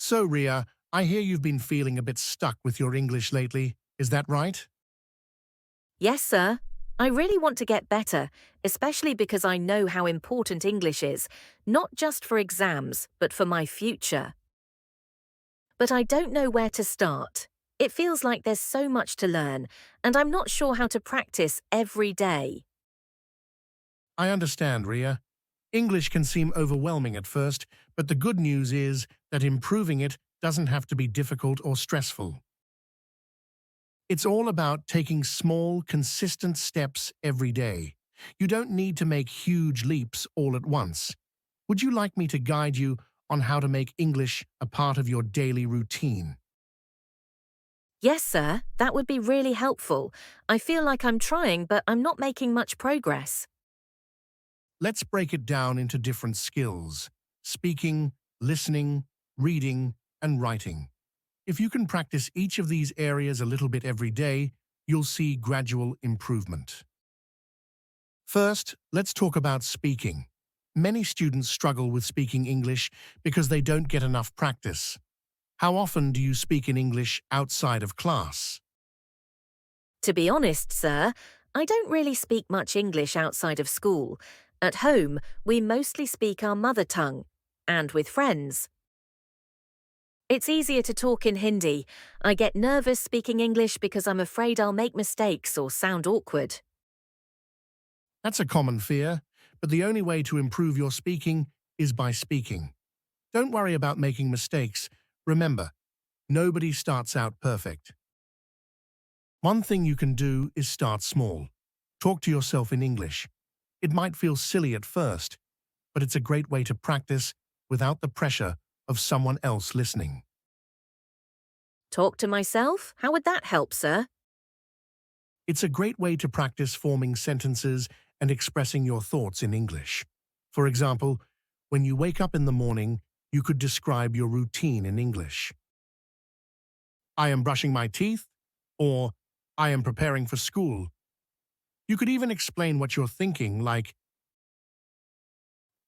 So, Ria, I hear you've been feeling a bit stuck with your English lately. Is that right? Yes, sir. I really want to get better, especially because I know how important English is, not just for exams, but for my future. But I don't know where to start. It feels like there's so much to learn, and I'm not sure how to practice every day. I understand, Ria. English can seem overwhelming at first, but the good news is that improving it doesn't have to be difficult or stressful. It's all about taking small, consistent steps every day. You don't need to make huge leaps all at once. Would you like me to guide you on how to make English a part of your daily routine? Yes, sir, that would be really helpful. I feel like I'm trying, but I'm not making much progress. Let's break it down into different skills: speaking, listening, reading, and writing. If you can practice each of these areas a little bit every day, you'll see gradual improvement. First, let's talk about speaking. Many students struggle with speaking English because they don't get enough practice. How often do you speak in English outside of class? To be honest, sir, I don't really speak much English outside of school. At home, we mostly speak our mother tongue, and with friends. It's easier to talk in Hindi. I get nervous speaking English because I'm afraid I'll make mistakes or sound awkward. That's a common fear, but the only way to improve your speaking is by speaking. Don't worry about making mistakes. Remember, nobody starts out perfect. One thing you can do is start small. Talk to yourself in English. It might feel silly at first, but it's a great way to practice without the pressure of someone else listening. Talk to myself? How would that help, sir? It's a great way to practice forming sentences and expressing your thoughts in English. For example, when you wake up in the morning, you could describe your routine in English. I am brushing my teeth, or I am preparing for school. You could even explain what you're thinking, like,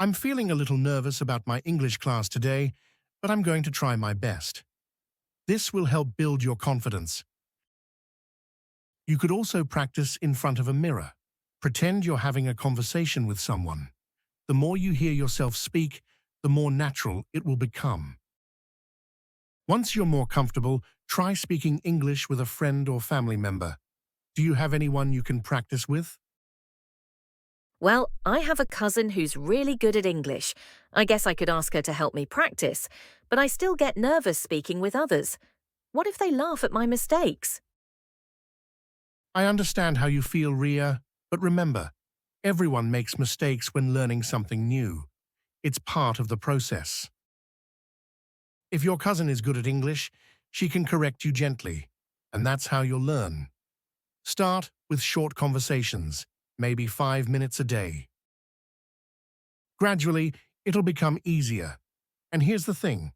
I'm feeling a little nervous about my English class today, but I'm going to try my best. This will help build your confidence. You could also practice in front of a mirror. Pretend you're having a conversation with someone. The more you hear yourself speak, the more natural it will become. Once you're more comfortable, try speaking English with a friend or family member. Do you have anyone you can practice with? Well, I have a cousin who's really good at English. I guess I could ask her to help me practice, but I still get nervous speaking with others. What if they laugh at my mistakes? I understand how you feel, Ria, but remember, everyone makes mistakes when learning something new. It's part of the process. If your cousin is good at English, she can correct you gently, and that's how you'll learn. Start with short conversations, maybe 5 minutes a day. Gradually, it'll become easier. And here's the thing,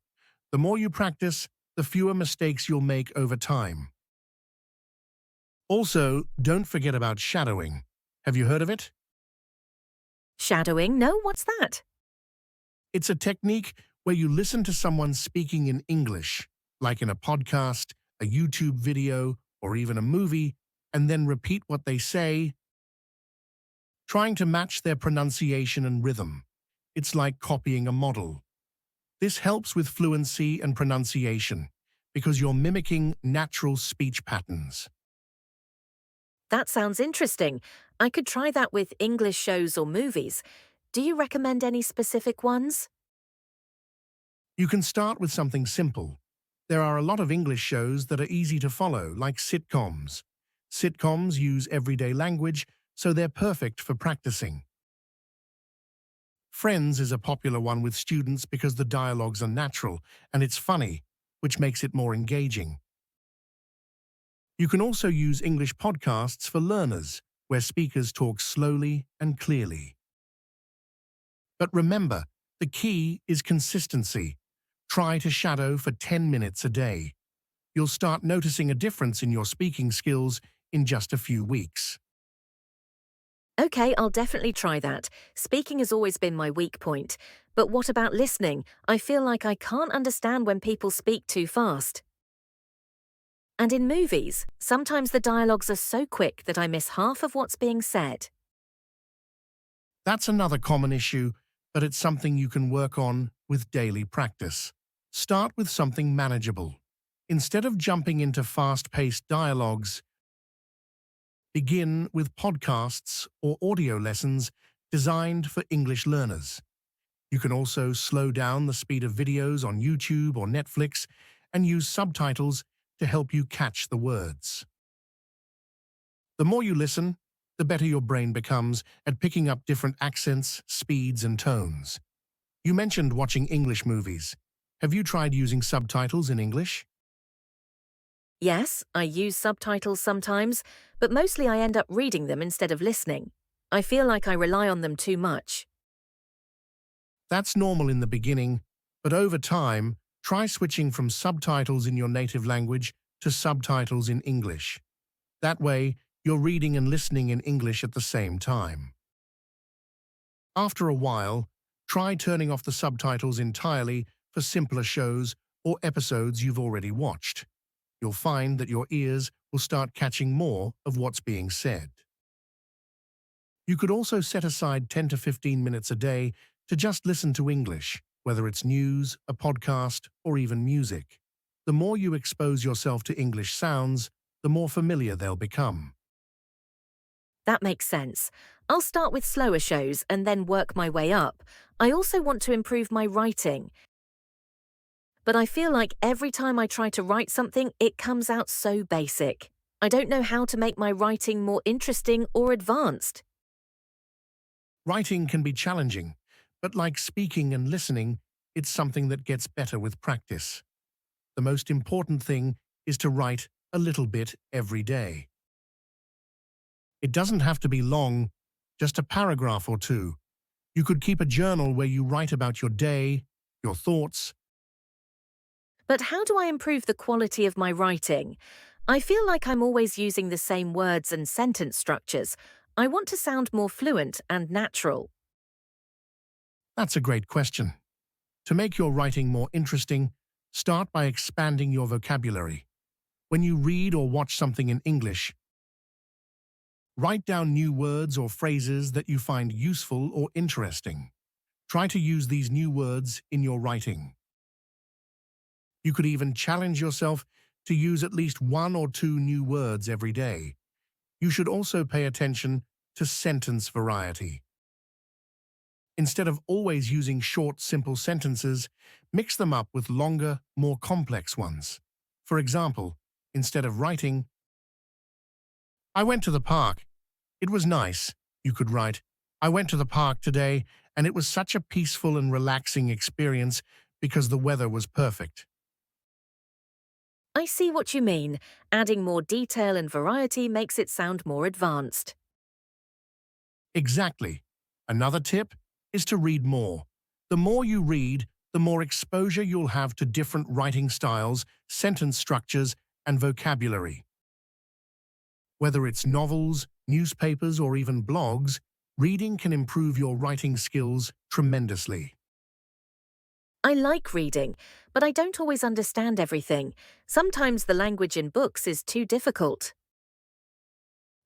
the more you practice, the fewer mistakes you'll make over time. Also, don't forget about shadowing. Have you heard of it? Shadowing? No, what's that? It's a technique where you listen to someone speaking in English, like in a podcast, a YouTube video, or even a movie, and then repeat what they say, trying to match their pronunciation and rhythm. It's like copying a model. This helps with fluency and pronunciation because you're mimicking natural speech patterns. That sounds interesting. I could try that with English shows or movies. Do you recommend any specific ones? You can start with something simple. There are a lot of English shows that are easy to follow, like sitcoms. Sitcoms use everyday language, so they're perfect for practicing. Friends is a popular one with students because the dialogues are natural and it's funny, which makes it more engaging. You can also use English podcasts for learners, where speakers talk slowly and clearly. But remember, the key is consistency. Try to shadow for 10 minutes a day. You'll start noticing a difference in your speaking skills in just a few weeks. Okay, I'll definitely try that. Speaking has always been my weak point, But what about listening? I feel like I can't understand when people speak too fast. And in movies, sometimes the dialogues are so quick that I miss half of what's being said. That's another common issue, but it's something you can work on with daily practice. Start with something manageable. Instead of jumping into fast-paced dialogues, begin with podcasts or audio lessons designed for English learners. You can also slow down the speed of videos on YouTube or Netflix and use subtitles to help you catch the words. The more you listen, the better your brain becomes at picking up different accents, speeds, and tones. You mentioned watching English movies. Have you tried using subtitles in English? Yes, I use subtitles sometimes, but mostly I end up reading them instead of listening. I feel like I rely on them too much. That's normal in the beginning, but over time, try switching from subtitles in your native language to subtitles in English. That way, you're reading and listening in English at the same time. After a while, try turning off the subtitles entirely for simpler shows or episodes you've already watched. You'll find that your ears will start catching more of what's being said. You could also set aside 10 to 15 minutes a day to just listen to English, whether it's news, a podcast, or even music. The more you expose yourself to English sounds, the more familiar they'll become. That makes sense. I'll start with slower shows and then work my way up. I also want to improve my writing. But I feel like every time I try to write something, it comes out so basic. I don't know how to make my writing more interesting or advanced. Writing can be challenging, but like speaking and listening, it's something that gets better with practice. The most important thing is to write a little bit every day. It doesn't have to be long, just a paragraph or two. You could keep a journal where you write about your day, your thoughts. But how do I improve the quality of my writing? I feel like I'm always using the same words and sentence structures. I want to sound more fluent and natural. That's a great question. To make your writing more interesting, start by expanding your vocabulary. When you read or watch something in English, write down new words or phrases that you find useful or interesting. Try to use these new words in your writing. You could even challenge yourself to use at least 1 or 2 new words every day. You should also pay attention to sentence variety. Instead of always using short, simple sentences, mix them up with longer, more complex ones. For example, instead of writing, "I went to the park. It was nice," you could write, "I went to the park today, and it was such a peaceful and relaxing experience because the weather was perfect." I see what you mean. Adding more detail and variety makes it sound more advanced. Exactly. Another tip is to read more. The more you read, the more exposure you'll have to different writing styles, sentence structures, and vocabulary. Whether it's novels, newspapers, or even blogs, reading can improve your writing skills tremendously. I like reading, but I don't always understand everything. Sometimes the language in books is too difficult.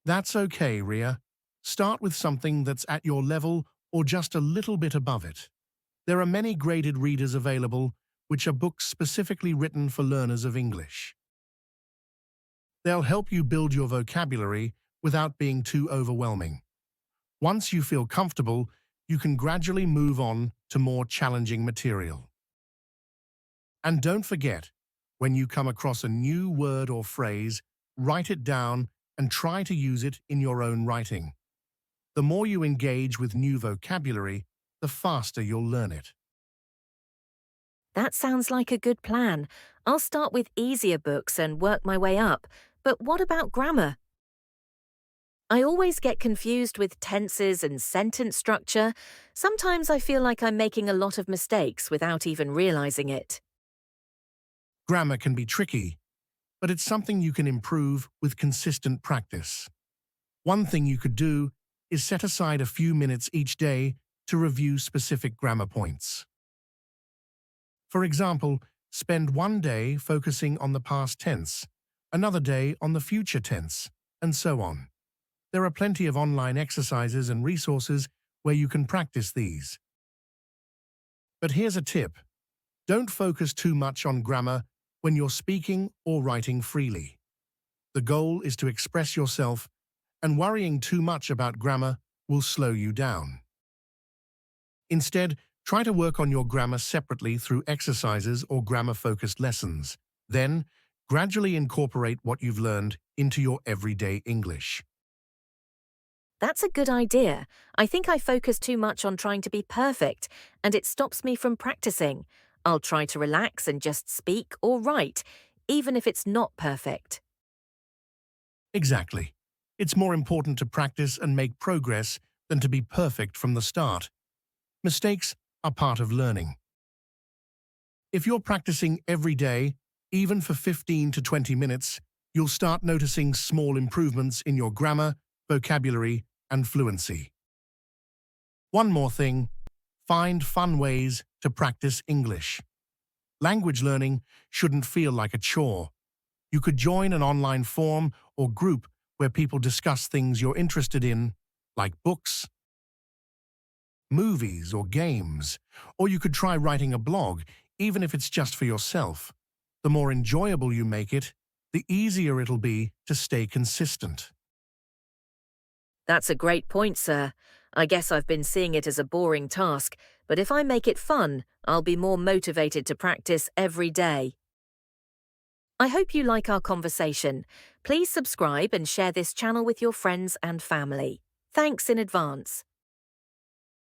That's okay, Ria. Start with something that's at your level or just a little bit above it. There are many graded readers available, which are books specifically written for learners of English. They'll help you build your vocabulary without being too overwhelming. Once you feel comfortable, you can gradually move on to more challenging material. And don't forget, when you come across a new word or phrase, write it down and try to use it in your own writing. The more you engage with new vocabulary, the faster you'll learn it. That sounds like a good plan. I'll start with easier books and work my way up. But what about grammar? I always get confused with tenses and sentence structure. Sometimes I feel like I'm making a lot of mistakes without even realizing it. Grammar can be tricky, but it's something you can improve with consistent practice. One thing you could do is set aside a few minutes each day to review specific grammar points. For example, spend one day focusing on the past tense, another day on the future tense, and so on. There are plenty of online exercises and resources where you can practice these. But here's a tip. Don't focus too much on grammar when you're speaking or writing freely. The goal is to express yourself, and worrying too much about grammar will slow you down. Instead, try to work on your grammar separately through exercises or grammar-focused lessons. Then, gradually incorporate what you've learned into your everyday English. That's a good idea. I think I focus too much on trying to be perfect, and it stops me from practicing. I'll try to relax and just speak or write, even if it's not perfect. Exactly. It's more important to practice and make progress than to be perfect from the start. Mistakes are part of learning. If you're practicing every day, even for 15 to 20 minutes, you'll start noticing small improvements in your grammar, vocabulary, and fluency. One more thing, find fun ways to practice English. Language learning shouldn't feel like a chore. You could join an online forum or group where people discuss things you're interested in, like books, movies, or games. Or you could try writing a blog, even if it's just for yourself. The more enjoyable you make it, the easier it'll be to stay consistent. That's a great point, sir. I guess I've been seeing it as a boring task, but if I make it fun, I'll be more motivated to practice every day. I hope you like our conversation. Please subscribe and share this channel with your friends and family. Thanks in advance.